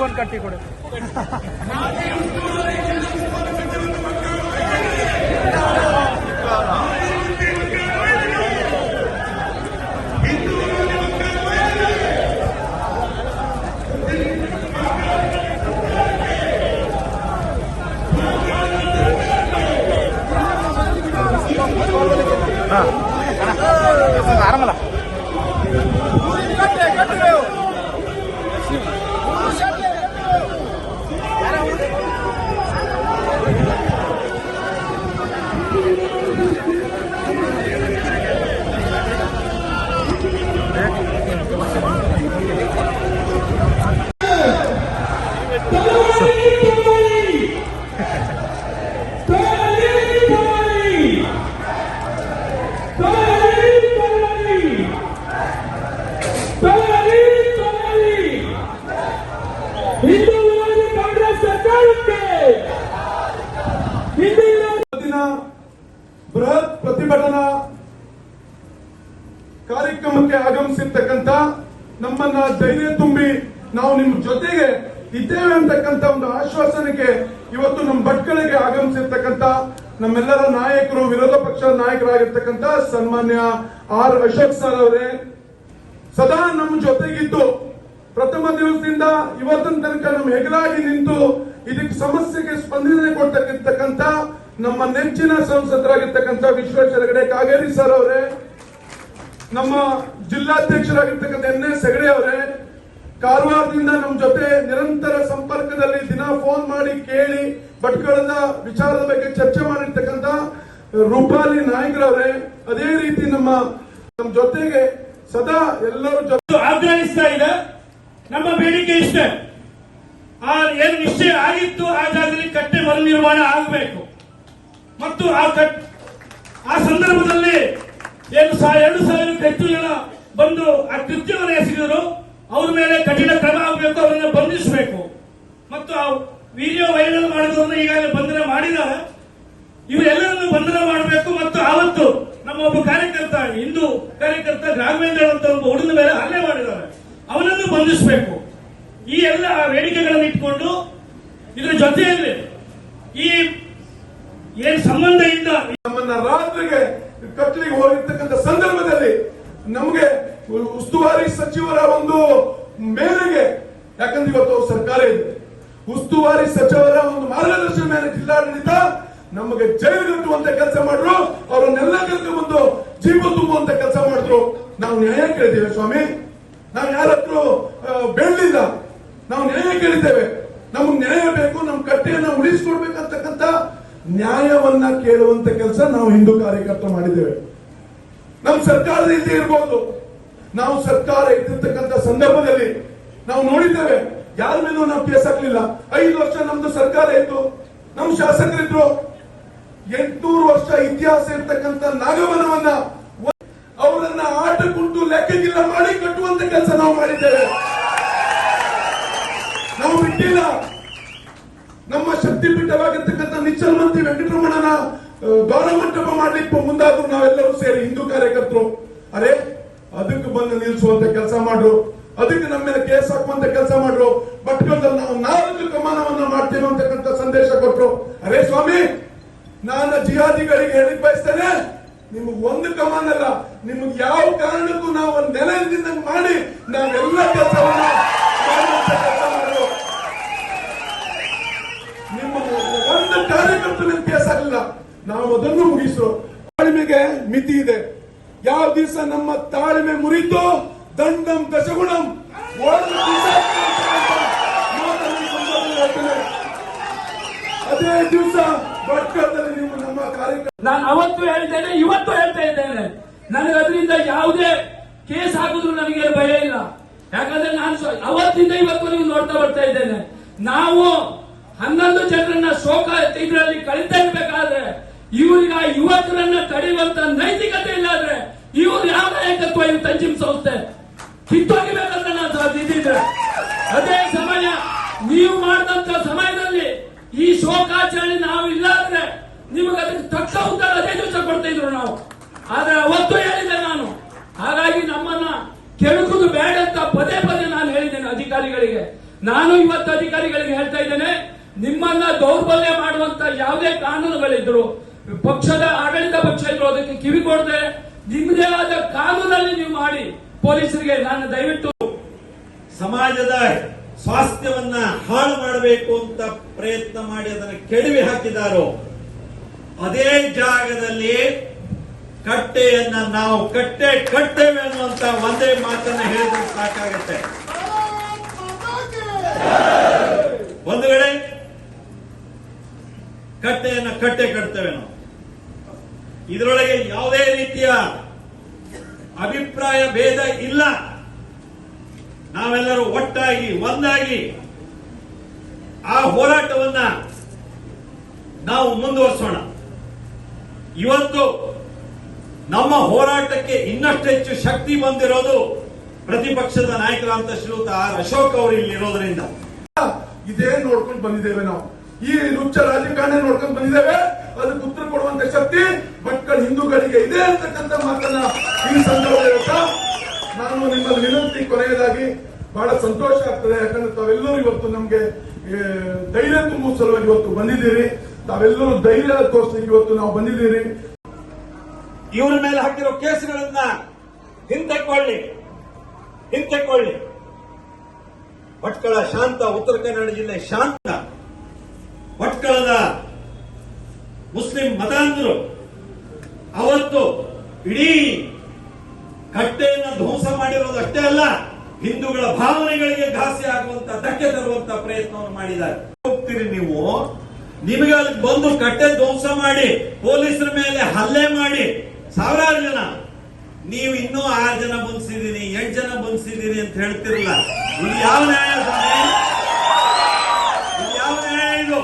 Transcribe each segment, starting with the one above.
ಒಂದು ಕಟ್ಟಿ ಕೊಡು. ಆರಾಮಲ್ಲ ಬೃಹತ್ ಪ್ರತಿಭಟನಾ ಕಾರ್ಯಕ್ರಮಕ್ಕೆ ಆಗಮಿಸಿರ್ತಕ್ಕಂಥ ನಮ್ಮನ್ನ ಧೈರ್ಯ ತುಂಬಿ ನಾವು ನಿಮ್ಮ ಜೊತೆಗೆ ಇದ್ದೇವೆ ಅಂತಕ್ಕಂಥ ಒಂದು ಆಶ್ವಾಸನೆಗೆ ಇವತ್ತು ನಮ್ಮ ಭಟ್ಕಳಿಗೆ ಆಗಮಿಸಿರ್ತಕ್ಕಂಥ ನಮ್ಮೆಲ್ಲರ ನಾಯಕರು, ವಿರೋಧ ಪಕ್ಷದ ನಾಯಕರಾಗಿರ್ತಕ್ಕಂಥ ಸನ್ಮಾನ್ಯ ಆರ್ ಅಶೋಕ್ ಸರ್ ಅವರೇ, ಸದಾ ನಮ್ಮ ಜೊತೆಗಿದ್ದು ಪ್ರಥಮ ದಿವಸದಿಂದ ಇವತ್ತಿನ ತನಕ ನಮ್ಮ ಹೆಗಲಾಗಿ ನಿಂತು ಇದಕ್ಕೆ ಸಮಸ್ಯೆಗೆ ಸ್ಪಂದನೆ ಕೊಡ್ತಕ್ಕಂಥ ನಮ್ಮ ನೆಚ್ಚಿನ ಸಂಸದರಾಗಿರ್ತಕ್ಕಂಥ ವಿಶ್ವೇಶ್ವರ ಹೆಗಡೆ ಕಾಗೇರಿ ಸರ್ ಅವರೇ, ನಮ್ಮ ಜಿಲ್ಲಾಧ್ಯಕ್ಷರಾಗಿರ್ತಕ್ಕಂಥ NS ಹೆಗಡೆ ಅವರೇ, ಕಾರವಾರದಿಂದ ನಮ್ಮ ಜೊತೆ ನಿರಂತರ ಸಂಪರ್ಕದಲ್ಲಿ ದಿನ ಫೋನ್ ಮಾಡಿ ಕೇಳಿ ಭಟ್ಕಳದ ವಿಚಾರದ ಬಗ್ಗೆ ಚರ್ಚೆ ಮಾಡಿರ್ತಕ್ಕಂಥ ರೂಪಾಲಿ ನಾಯಕರವರೇ, ಅದೇ ರೀತಿ ನಮ್ಮ ಜೊತೆಗೆ ಸದಾ ಎಲ್ಲರೂ ಜೊತೆ ಆಗ್ರಹಿಸ್ತಾ ಇದೆ. ನಮ್ಮ ಬೇಡಿಕೆ ಇಷ್ಟೇ, ಏನು ನಿಶ್ಚಯ ಆಗಿತ್ತು ಆ ಜಾಗದಲ್ಲಿ ಕಟ್ಟೆ ಮರು ನಿರ್ಮಾಣ ಆಗಬೇಕು ಮತ್ತು ಆ ಸಂದರ್ಭದಲ್ಲಿ ಏನು 2,000 ಹೆಚ್ಚು ಜನ ಬಂದು ಆ ಕೃತ್ಯವನ್ನು ಎಸಗಿದರು, ಅವ್ರ ಮೇಲೆ ಕಠಿಣ ಕ್ರಮ ಆಗಬೇಕು, ಅವರನ್ನು ಬಂಧಿಸಬೇಕು ಮತ್ತು ಆ ವಿಡಿಯೋ ವೈರಲ್ ಮಾಡಿದವರನ್ನ ಈಗಾಗಲೇ ಬಂಧನ ಮಾಡಿದ್ದಾರೆ. ಇವರೆಲ್ಲರನ್ನು ಬಂಧನ ಮಾಡಬೇಕು ಮತ್ತು ಆವತ್ತು ನಮ್ಮ ಒಬ್ಬ ಕಾರ್ಯಕರ್ತ, ಹಿಂದೂ ಕಾರ್ಯಕರ್ತ ರಾಘವೇಂದ್ರ ಅಂತ ಒಬ್ಬ ಹುಡುಗನ ಮೇಲೆ ಹಲ್ಲೆ ಮಾಡಿದ್ದಾರೆ, ಅವನನ್ನು ಬಂಧಿಸಬೇಕು. ಈ ಎಲ್ಲ ಬೇಡಿಕೆಗಳನ್ನು ಇಟ್ಕೊಂಡು ಇದರ ಜೊತೆಯಲ್ಲಿ ಈ ಏನ್ ಸಂಬಂಧ ಇಲ್ಲ ನಮ್ಮನ್ನ ರಾತ್ರಿಗೆ ಕಟ್ಲಿಗೆ ಹೋಗಿರ್ತಕ್ಕಂಥ ಸಂದರ್ಭದಲ್ಲಿ ನಮಗೆ ಉಸ್ತುವಾರಿ ಸಚಿವರ ಒಂದು ಮೇರೆಗೆ, ಯಾಕಂದ್ರೆ ಇವತ್ತು ಸರ್ಕಾರ ಇದೆ, ಉಸ್ತುವಾರಿ ಸಚಿವರ ಒಂದು ಮಾರ್ಗದರ್ಶನ ಮೇಲೆ ಜಿಲ್ಲಾಡಳಿತ ನಮಗೆ ಜೈಲು ಕಟ್ಟುವಂತ ಕೆಲಸ ಮಾಡಿದ್ರು, ಅವರನ್ನೆಲ್ಲ ಕರ್ಕೊಂಡ್ಬಂದು ಜೀವ ತುಂಬುವಂತ ಕೆಲಸ ಮಾಡಿದ್ರು. ನಾವು ನ್ಯಾಯ ಕೇಳಿದ್ದೇವೆ ಸ್ವಾಮಿ, ನಾವು ಯಾರ ಹತ್ರ ಬೇಡಲಿಲ್ಲ, ನಾವು ನ್ಯಾಯ ಕೇಳಿದ್ದೇವೆ. ನಮ್ಗೆ ನ್ಯಾಯ ಬೇಕು, ನಮ್ ಕಟ್ಟೆಯನ್ನ ಉಳಿಸಿಕೊಡ್ಬೇಕಂತಕ್ಕಂಥ ನ್ಯಾಯವನ್ನ ಕೇಳುವಂತ ಕೆಲಸ ನಾವು ಹಿಂದೂ ಕಾರ್ಯಕರ್ತರು ಮಾಡಿದ್ದೇವೆ. ನಮ್ಮ ಸರ್ಕಾರದ ಇಲ್ಲದೆ ಇರಬಹುದು, ನಾವು ಸರ್ಕಾರ ಇದ್ದಿರ್ತಕ್ಕಂಥ ಸಂದರ್ಭದಲ್ಲಿ ನಾವು ನೋಡಿದ್ದೇವೆ, ಯಾರ ಮೇಲೂ ನಾವು ಕೇಸ್ ಹಾಕ್ಲಿಲ್ಲ. 5 ವರ್ಷ ನಮ್ದು ಸರ್ಕಾರ ಇತ್ತು, ನಮ್ಮ ಶಾಸಕರಿದ್ರು. 800 ವರ್ಷ ಇತಿಹಾಸ ಇರ್ತಕ್ಕಂಥ ನಾಗವನವನ್ನ ಅವರನ್ನ ಆಟಕ್ಕುಂಟು ಲೆಕ್ಕಕ್ಕಿಲ್ಲ ಮಾಡಿ ಕಟ್ಟುವಂತ ಕೆಲಸ ನಾವು ಮಾಡಿದ್ದೇವೆ. ನಾವು ಬಿಟ್ಟಿಲ್ಲ. ನಮ್ಮ ಶಕ್ತಿಪೀಠವಾಗಿರ್ತಕ್ಕಂಥ ನಿಚ್ಚಲಮಂತಿ ವೆಂಕಟರಮಣನ ಗೌರವ ಮಂಟಪ ಮಾಡ್ಲಿಕ್ಕೆ ಮುಂದಾದ್ರು ನಾವೆಲ್ಲರೂ ಸೇರಿ ಹಿಂದೂ ಕಾರ್ಯಕರ್ತರು. ಅರೆ ಅದಕ್ಕೆ ಬಂದು ನಿಲ್ಲಿಸುವಂತ ಕೆಲಸ ಮಾಡ್ರು, ಅದಕ್ಕೆ ನಮ್ಮ ಮೇಲೆ ಕೇಸ್ ಹಾಕುವಂತ ಕೆಲಸ ಮಾಡ್ರು. ಭಟ್ಕಳದಲ್ಲಿ ನಾವು 4 ಕಮಾನವನ್ನ ಮಾಡ್ತೇವೆ ಅಂತಕ್ಕಂಥ ಸಂದೇಶ ಕೊಟ್ರು. ಅರೆ ಸ್ವಾಮಿ, ನಾನು ಜಿಹಾದಿಗಳಿಗೆ ಹೇಳಿ ಬಯಸ್ತೇನೆ, ನಿಮಗ್ 1 ಕಮಾನ್ ಅಲ್ಲ, ನಿಮಗ್ ಯಾವ ಕಾರಣಕ್ಕೂ ನಾವು ಒಂದು ನೆಲೆಯಿಂದ ಮಾಡಿ ನಾವೆಲ್ಲ ಕೆಲಸವನ್ನ ಮಾಡುವಂತ ಕೆಲಸ ಮಾಡ್ರು. ನಿಮ್ಮ 1 ಕಾರ್ಯಕರ್ತನ ಕೇಸ್ ಆಗಲಿಲ್ಲ, ನಾವು ಅದನ್ನು ಮುಗಿಸು. ತಾಳ್ಮೆಗೆ ಮಿತಿ ಇದೆ. ಯಾವ ದಿವಸ ನಮ್ಮ ತಾಳ್ಮೆ ಮುರಿತು ದಂಡಂ ದಶಗುಣಂ ಅದೇ ದಿವಸ ಭಟ್ಕಳದಲ್ಲಿ ನೀವು ನಮ್ಮ ಕಾರ್ಯಕ್ರಮ. ನಾನು ಅವತ್ತು ಹೇಳ್ತೇನೆ, ಇವತ್ತು ಹೇಳ್ತಾ ಇದ್ದೇನೆ, ನನಗೆ ಅದರಿಂದ ಯಾವುದೇ ಕೇಸ್ ಹಾಕಿದ್ರು ನನಗೆ ಭಯ ಇಲ್ಲ. ಯಾಕಂದ್ರೆ ನಾನು ಅವತ್ತಿಂದ ಇವತ್ತು ನೋಡ್ತಾ ಬರ್ತಾ ಇದ್ದೇನೆ. ನಾವು 11 ಜನರನ್ನ ಶೋಕ ಇದರಲ್ಲಿ ಕಳಿತಾ ಇರ್ಬೇಕಾದ್ರೆ ಇವರಿಗೆ ಆ ಯುವಕರನ್ನ ತಡೆಯುವಂತ ನೈತಿಕತೆ ಇಲ್ಲಾದ್ರೆ ಇವ್ರು ಯಾವ ನಾಯಕತ್ವ ಇವು ತಂಜಿಮ್ ಸಂಸ್ಥೆ ಕಿತ್ತೋಗಿಬೇಕಂತ ನಾನು ಸಾಧಿಸಿದ್ರೆ, ಅದೇ ಸಮಯ ನೀವು ಮಾಡಿದಂತ ಸಮಯದಲ್ಲಿ ಈ ಶೋಕಾಚರಣೆ ನಾವು ಇಲ್ಲ ಅಂದ್ರೆ ನಿಮಗೆ ಅದಕ್ಕೆ ತಕ್ಕ ಉತ್ತರ ಅದೇ ದಿವಸ ಕೊಡ್ತಾ ಇದ್ರು ನಾವು. ಆದ್ರೆ ಅವತ್ತು ಹೇಳಿದೆ ನಾನು. ಹಾಗಾಗಿ ನಮ್ಮನ್ನ ಕೆಣಕುದು ಬೇಡ ಅಂತ ಪದೇ ಪದೇ ನಾನು ಹೇಳಿದ್ದೇನೆ ಅಧಿಕಾರಿಗಳಿಗೆ. ನಾನು ಇವತ್ತು ಅಧಿಕಾರಿಗಳಿಗೆ ಹೇಳ್ತಾ ಇದ್ದೇನೆ, ನಿಮ್ಮನ್ನ ದೌರ್ಬಲ್ಯ ಮಾಡುವಂತ ಯಾವುದೇ ಕಾನೂನುಗಳಿದ್ರು, ಪಕ್ಷದ ಆಡಳಿತ ಪಕ್ಷ ಇದ್ರು, ಅದಕ್ಕೆ ಕಿವಿಗೊಡದೆ ನಿಮ್ಮದೇ ಆದ ಕಾನೂನಲ್ಲಿ ನೀವು ಮಾಡಿ. ಪೊಲೀಸರಿಗೆ ನಾನು ದಯವಿಟ್ಟು ಸಮಾಜದ ಸ್ವಾಸ್ಥ್ಯವನ್ನ ಹಾಳು ಮಾಡಬೇಕು ಅಂತ ಪ್ರಯತ್ನ ಮಾಡಿ ಅದನ್ನು ಕೆಡವಿ ಹಾಕಿದಾರೋ ಅದೇ ಜಾಗದಲ್ಲಿ ಕಟ್ಟೆಯನ್ನ ನಾವು ಕಟ್ಟೇವೆ ಅನ್ನುವಂತ ಒಂದೇ ಮಾತನ್ನ ಹೇಳಿದ್ರೆ ಸಾಕಾಗತ್ತೆ. ಒಂದು ವೇಳೆ ಕಟ್ಟೆಯನ್ನ ಕಟ್ಟೇವೆ ನಾವು, ಇದರೊಳಗೆ ಯಾವುದೇ ರೀತಿಯ ಅಭಿಪ್ರಾಯ ಭೇದ ಇಲ್ಲ. ನಾವೆಲ್ಲರೂ ಒಟ್ಟಾಗಿ ಒಂದಾಗಿ ಆ ಹೋರಾಟವನ್ನ ನಾವು ಮುಂದುವರಿಸೋಣ. ಇವತ್ತು ನಮ್ಮ ಹೋರಾಟಕ್ಕೆ ಇನ್ನಷ್ಟು ಹೆಚ್ಚು ಶಕ್ತಿ ಬಂದಿರೋದು ಪ್ರತಿಪಕ್ಷದ ನಾಯಕರಾದಂತ ಶ್ರೀಯುತ ಆರ್ ಅಶೋಕ್ ಅವರು ಇಲ್ಲಿ ಇರೋದ್ರಿಂದ. ಇದೇ ನೋಡ್ಕೊಂಡು ಬಂದಿದ್ದೇವೆ ನಾವು, ಈ ರುಚ್ಚ ರಾಜಕಾರಣ ನೋಡ್ಕೊಂಡು ಬಂದಿದ್ದೇವೆ. ಅದಕ್ಕೆ ಉತ್ತರ ಕೊಡುವಂತ ಶಕ್ತಿ ಭಟ್ಕಳ ಹಿಂದೂಗಳಿಗೆ ಇದೆ ಅಂತಕ್ಕಂಥ ಮಾತನ್ನ ಈ ಸಂದರ್ಭದಲ್ಲಿ ನಾನು ನಿಮ್ಮಲ್ಲಿ ವಿನಂತಿ, ಕೊನೆಯದಾಗಿ ಬಹಳ ಸಂತೋಷ ಆಗ್ತದೆ. ಯಾಕಂದ್ರೆ ತಾವೆಲ್ಲರೂ ಇವತ್ತು ನಮ್ಗೆ ಧೈರ್ಯ ತುಂಬುವ ಸಲುವಾಗಿ ಇವತ್ತು ಬಂದಿದ್ದೀರಿ. ತಾವೆಲ್ಲರೂ ಧೈರ್ಯ ತೋರಿಸಿ ಇವತ್ತು ನಾವು ಬಂದಿದ್ದೀರಿ. ಇವರ ಮೇಲೆ ಹಾಕಿರೋ ಕೇಸುಗಳನ್ನ ಹಿಂತೆಕೊಳ್ಳಿ. ಭಟ್ಕಳ ಶಾಂತ, ಉತ್ತರ ಕನ್ನಡ ಜಿಲ್ಲೆ ಶಾಂತ, ಭಟ್ಕಳದ ಮುಸ್ಲಿಂ ಮತಾಂಧರು ಅವತ್ತು ಇಡೀ ಕಟ್ಟೆಯನ್ನು ಧ್ವಂಸ ಮಾಡಿರೋದು ಅಷ್ಟೇ ಅಲ್ಲ, ಹಿಂದೂಗಳ ಭಾವನೆಗಳಿಗೆ ಘಾಸಿ ಆಗುವಂತ, ಧಕ್ಕೆ ತರುವಂತ ಪ್ರಯತ್ನವನ್ನು ಮಾಡಿದ್ದಾರೆ. ಹೋಗ್ತೀರಿ ನೀವು, ನಿಮಗೆ ಅಲ್ಲಿ ಬಂದು ಕಟ್ಟೆ ಧ್ವಂಸ ಮಾಡಿ ಪೊಲೀಸರ ಮೇಲೆ ಹಲ್ಲೆ ಮಾಡಿ ಸಾವಿರಾರು ಜನ, ನೀವು ಇನ್ನೂ 6 ಜನ ಬಂಧಿಸಿದೀನಿ, 8 ಜನ ಬಂಧಿಸಿದೀನಿ ಅಂತ ಹೇಳ್ತಿರಲ್ಲ, ಇದು ಯಾವ ನ್ಯಾಯ ಸ್ವಾಮಿ? ಇದು ಯಾವ ನ್ಯಾಯ ಇದು?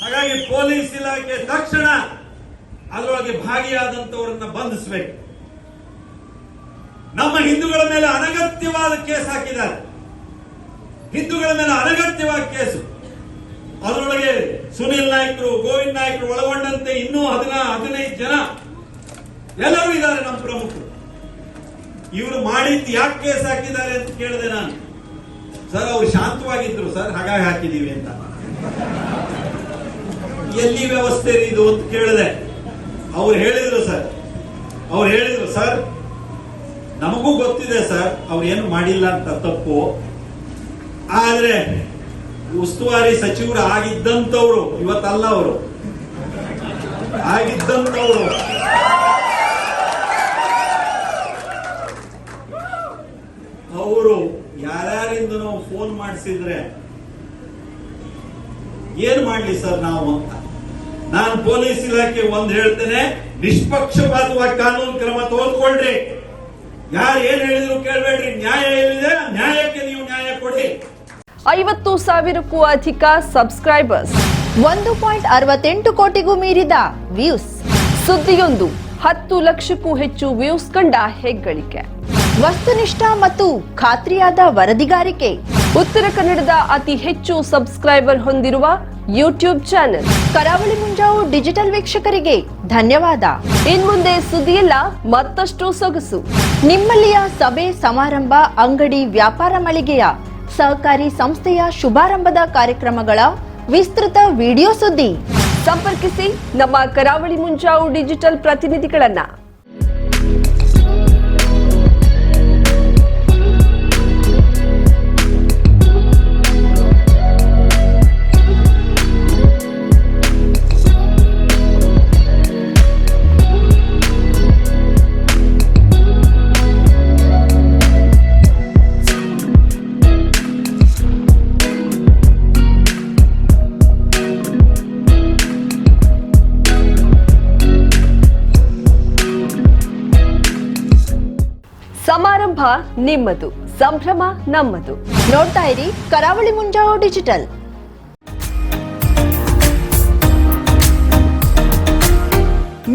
ಹಾಗಾಗಿ ಪೊಲೀಸ್ ಇಲಾಖೆ ತಕ್ಷಣ ಅದರೊಳಗೆ ಭಾಗಿಯಾದಂತವರನ್ನ ಬಂಧಿಸಬೇಕು. ನಮ್ಮ ಹಿಂದೂಗಳ ಮೇಲೆ ಅನಗತ್ಯವಾದ ಕೇಸ್ ಹಾಕಿದ್ದಾರೆ, ಹಿಂದೂಗಳ ಮೇಲೆ ಅನಗತ್ಯವಾದ ಕೇಸು. ಅದರೊಳಗೆ ಸುನಿಲ್ ನಾಯ್ಕರು, ಗೋವಿಂದ್ ನಾಯ್ಕರು ಒಳಗೊಂಡಂತೆ ಇನ್ನೂ 15 ಜನ ಎಲ್ಲರೂ ಇದ್ದಾರೆ ನಮ್ಮ ಪ್ರಮುಖರು. ಇವರು ಮಾಡಿದ್ದು ಯಾಕೆ ಕೇಸ್ ಹಾಕಿದ್ದಾರೆ ಅಂತ ಕೇಳಿದೆ ನಾನು. ಸರ್ ಅವ್ರು ಶಾಂತವಾಗಿದ್ರು ಸರ್, ಹಾಗಾಗಿ ಹಾಕಿದೀವಿ ಅಂತ. ಎಲ್ಲಿ ವ್ಯವಸ್ಥೆ ಇದು ಅಂತ ಕೇಳಿದೆ. ಅವ್ರು ಹೇಳಿದ್ರು ಸರ್ ನಮಗೂ ಗೊತ್ತಿದೆ ಸರ್ ಅವ್ರು ಏನು ಮಾಡಿಲ್ಲ ಅಂತ ತಪ್ಪು, ಆದ್ರೆ ಉಸ್ತುವಾರಿ ಸಚಿವರು ಆಗಿದ್ದಂತವ್ರು, ಇವತ್ತಲ್ಲ ಅವರು ಆಗಿದ್ದಂತವ್ರು, ಅವರು ಯಾರ್ಯಾರಿಂದ ನಾವು ಫೋನ್ ಮಾಡಿಸಿದ್ರೆ ಏನ್ ಮಾಡ್ಲಿ ಸರ್ ನಾವು ಅಂತ. ನಾನು ಪೊಲೀಸ್ ಇಲಾಖೆ ಒಂದ್ ಹೇಳ್ತೇನೆ, ನಿಷ್ಪಕ್ಷಪಾತವಾಗಿ ಕಾನೂನು ಕ್ರಮ ತೋರ್ಕೊಳ್ರಿ. ಯಾರು ಏನ್ ಹೇಳಿದ್ರು ಕೇಳಬೇಡ್ರಿ. ನ್ಯಾಯ ಏನಿದೆ ನ್ಯಾಯಕ್ಕೆ ನೀವು ನ್ಯಾಯ ಕೊಡಿ. 50,000ಕ್ಕೂ ಅಧಿಕ ಸಬ್ಸ್ಕ್ರೈಬರ್ಸ್, 1.68 ಕೋಟಿಗೂ ಮೀರಿದ ವ್ಯೂಸ್, ಸುದ್ದಿಯೊಂದು 10 ಲಕ್ಷಕ್ಕೂ ಹೆಚ್ಚು ವ್ಯೂಸ್ ಕಂಡ ಹೆಗ್ಗಳಿಕೆ, ವಸ್ತುನಿಷ್ಠ ಮತ್ತು ಖಾತ್ರಿಯಾದ ವರದಿಗಾರಿಕೆ, ಉತ್ತರ ಕನ್ನಡದ ಅತಿ ಹೆಚ್ಚು ಸಬ್ಸ್ಕ್ರೈಬರ್ ಹೊಂದಿರುವ ಯೂಟ್ಯೂಬ್ ಚಾನೆಲ್. ಕರಾವಳಿ ಮುಂಜಾವು ಡಿಜಿಟಲ್ ವೀಕ್ಷಕರಿಗೆ ಧನ್ಯವಾದ. ಇನ್ಮುಂದೆ ಸುದ್ದಿಯಲ್ಲ ಮತ್ತಷ್ಟು ಸೊಗಸು. ನಿಮ್ಮಲ್ಲಿಯ ಸಭೆ ಸಮಾರಂಭ, ಅಂಗಡಿ ವ್ಯಾಪಾರ ಮಳಿಗೆಯ ಸಹಕಾರಿ ಸಂಸ್ಥೆಯ ಶುಭಾರಂಭದ ಕಾರ್ಯಕ್ರಮಗಳ ವಿಸ್ತೃತ ವಿಡಿಯೋ ಸುದ್ದಿ. ಸಂಪರ್ಕಿಸಿ ನಮ್ಮ ಕರಾವಳಿ ಮುಂಜಾವು ಡಿಜಿಟಲ್ ಪ್ರತಿನಿಧಿಗಳನ್ನ. ಸಮಾರಂಭ ನಿಮ್ಮದು, ಸಂಭ್ರಮ ನಮ್ಮದು. ನೋಡ್ತಾ ಇರಿ ಕರಾವಳಿ ಮುಂಜಾವು ಡಿಜಿಟಲ್.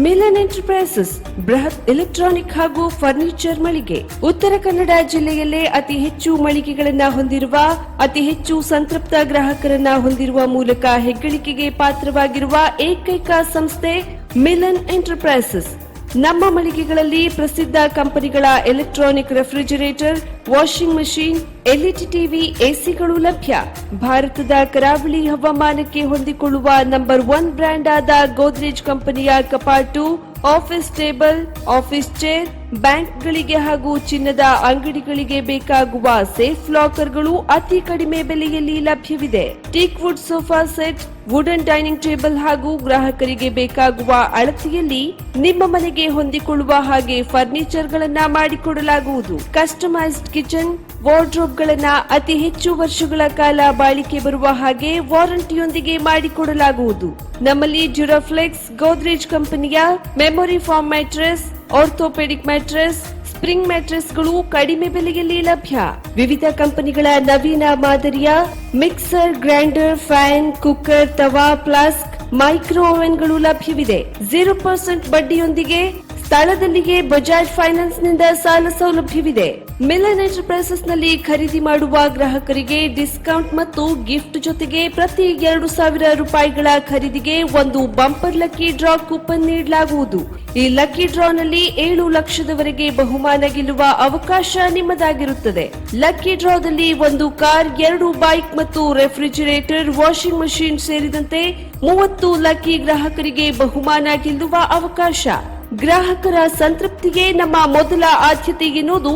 ಮಿಲನ್ ಎಂಟರ್ಪ್ರೈಸಸ್ ಬೃಹತ್ ಎಲೆಕ್ಟ್ರಾನಿಕ್ ಹಾಗೂ ಫರ್ನಿಚರ್ ಮಳಿಗೆ. ಉತ್ತರ ಕನ್ನಡ ಜಿಲ್ಲೆಯಲ್ಲೇ ಅತಿ ಹೆಚ್ಚು ಮಳಿಗೆಗಳನ್ನ ಹೊಂದಿರುವ, ಅತಿ ಹೆಚ್ಚು ಸಂತೃಪ್ತ ಗ್ರಾಹಕರನ್ನ ಹೊಂದಿರುವ ಮೂಲಕ ಹೆಗ್ಗಳಿಕೆಗೆ ಪಾತ್ರವಾಗಿರುವ ಏಕೈಕ ಸಂಸ್ಥೆ ಮಿಲನ್ ಎಂಟರ್ಪ್ರೈಸಸ್. ನಮ್ಮ ಮಳಿಗೆಗಳಲ್ಲಿ ಪ್ರಸಿದ್ಧ ಕಂಪನಿಗಳ electronic refrigerator, washing machine, LED TV, ಎಸಿಗಳು ಲಭ್ಯ. ಭಾರತದ ಕರಾವಳಿ ಹವಾಮಾನಕ್ಕೆ ಹೊಂದಿಕೊಳ್ಳುವ ನಂಬರ್ 1 ಬ್ರ್ಯಾಂಡ್ ಆದ ಗೋದ್ರೇಜ್ ಕಂಪನಿಯ ಕಪಾಟು, ಆಫೀಸ್ ಟೇಬಲ್, ಆಫೀಸ್ ಚೇರ್, ಬ್ಯಾಂಕ್ಗಳಿಗೆ ಹಾಗೂ ಚಿನ್ನದ ಅಂಗಡಿಗಳಿಗೆ ಬೇಕಾಗುವ ಸೇಫ್ ಲಾಕರ್ಗಳು ಅತಿ ಕಡಿಮೆ ಬೆಲೆಯಲ್ಲಿ ಲಭ್ಯವಿದೆ. Teak wood sofa set, wooden dining table ಹಾಗೂ ಗ್ರಾಹಕರಿಗೆ ಬೇಕಾಗುವ ಅಳತೆಯಲ್ಲಿ ನಿಮ್ಮ ಮನೆಗೆ ಹೊಂದಿಕೊಳ್ಳುವ ಹಾಗೆ ಫರ್ನಿಚರ್ ಗಳನ್ನ ಮಾಡಿಕೊಡಲಾಗುವುದು. ಕಸ್ಟಮೈಸ್ಡ್ ಕಿಚನ್, ವಾರ್ಡ್ರೋಬ್ ಗಳನ್ನ ಅತಿ ಹೆಚ್ಚು ವರ್ಷಗಳ ಕಾಲ ಬಾಳಿಕೆ ಬರುವ ಹಾಗೆ ವಾರಂಟಿಯೊಂದಿಗೆ ಮಾಡಿಕೊಡಲಾಗುವುದು. ನಮ್ಮಲ್ಲಿ ಡ್ಯೂರಾಫ್ಲೆಕ್ಸ್, ಗೋದ್ರೇಜ್ ಕಂಪನಿಯ memory foam mattress, orthopedic mattress, spring ಮ್ಯಾಟ್ರೆಸ್ಗಳು ಕಡಿಮೆ ಬೆಲೆಯಲ್ಲಿ ಲಭ್ಯ. ವಿವಿಧ ಕಂಪನಿಗಳ ನವೀನ ಮಾದರಿಯ ಮಿಕ್ಸರ್, ಗ್ರೈಂಡರ್, ಫ್ಯಾನ್, ಕುಕ್ಕರ್, ತವಾ, ಫ್ಲಾಸ್ಕ್, ಮೈಕ್ರೋ ಓವೆನ್ಗಳು ಲಭ್ಯವಿದೆ. 0% ಬಡ್ಡಿಯೊಂದಿಗೆ ಸ್ಥಳದಲ್ಲಿಯೇ ಬಜಾಜ್ ಫೈನಾನ್ಸ್ ನಿಂದ ಸಾಲ ಸೌಲಭ್ಯವಿದೆ. ಮಿಲನ್ ಎಂಟರ್ಪ್ರೈಸಸ್ ನಲ್ಲಿ ಖರೀದಿ ಮಾಡುವ ಗ್ರಾಹಕರಿಗೆ ಡಿಸ್ಕೌಂಟ್ ಮತ್ತು ಗಿಫ್ಟ್ ಜೊತೆಗೆ ಪ್ರತಿ 2,000 ರೂಪಾಯಿಗಳ ಖರೀದಿಗೆ ಒಂದು ಬಂಪರ್ ಲಕ್ಕಿ ಡ್ರಾ ಕೂಪನ್ ನೀಡಲಾಗುವುದು. ಈ ಲಕ್ಕಿ ಡ್ರಾನಲ್ಲಿ 7 ಲಕ್ಷದವರೆಗೆ ಬಹುಮಾನ ಗೆಲ್ಲುವ ಅವಕಾಶ ನಿಮ್ಮದಾಗಿರುತ್ತದೆ. ಲಕ್ಕಿ ಡ್ರಾದಲ್ಲಿ 1 ಕಾರ್, 2 ಬೈಕ್ ಮತ್ತು ರೆಫ್ರಿಜರೇಟರ್, ವಾಷಿಂಗ್ ಮಷೀನ್ ಸೇರಿದಂತೆ 30 ಲಕ್ಕಿ ಗ್ರಾಹಕರಿಗೆ ಬಹುಮಾನ ಗೆಲ್ಲುವ ಅವಕಾಶ. ಗ್ರಾಹಕರ ಸಂತೃಪ್ತಿಗೆ ನಮ್ಮ ಮೊದಲ ಆದ್ಯತೆ ಎನ್ನುವುದು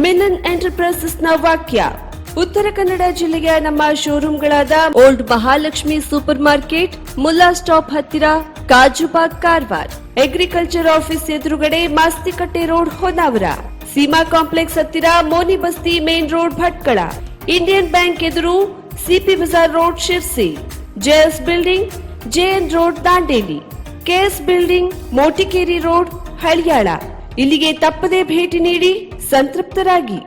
ಮಿಲನ್ ಎಂಟರ್ಪ್ರೈಸಸ್ ನ ವಾಕ್ಯ. ಉತ್ತರ ಕನ್ನಡ ಜಿಲ್ಲೆಯ ನಮ್ಮ ಶೋರೂಮ್ಗಳಾದ old Mahalakshmi super market, Mulla stop ಹತ್ತಿರ, ಕಾಜುಬಾಗ್, ಕಾರವಾರ, ಅಗ್ರಿಕಲ್ಚರ್ ಆಫೀಸ್ ಎದುರುಗಡೆ, ಮಾಸ್ತಿಕಟ್ಟೆ ರೋಡ್, ಹೊನ್ನಾವರ, ಸೀಮಾ ಕಾಂಪ್ಲೆಕ್ಸ್ ಹತ್ತಿರ, Moni Basti main road, Bhatkal, Indian bank ಎದುರು, CP Bazar road, Sirsi, JS building, JN road, Dandeli, KS building, Motikeri road, Haliyal. ಇಲ್ಲಿಗೆ ತಪ್ಪದೇ ಭೇಟಿ ನೀಡಿ ಸಂತೃಪ್ತರಾಗಿ.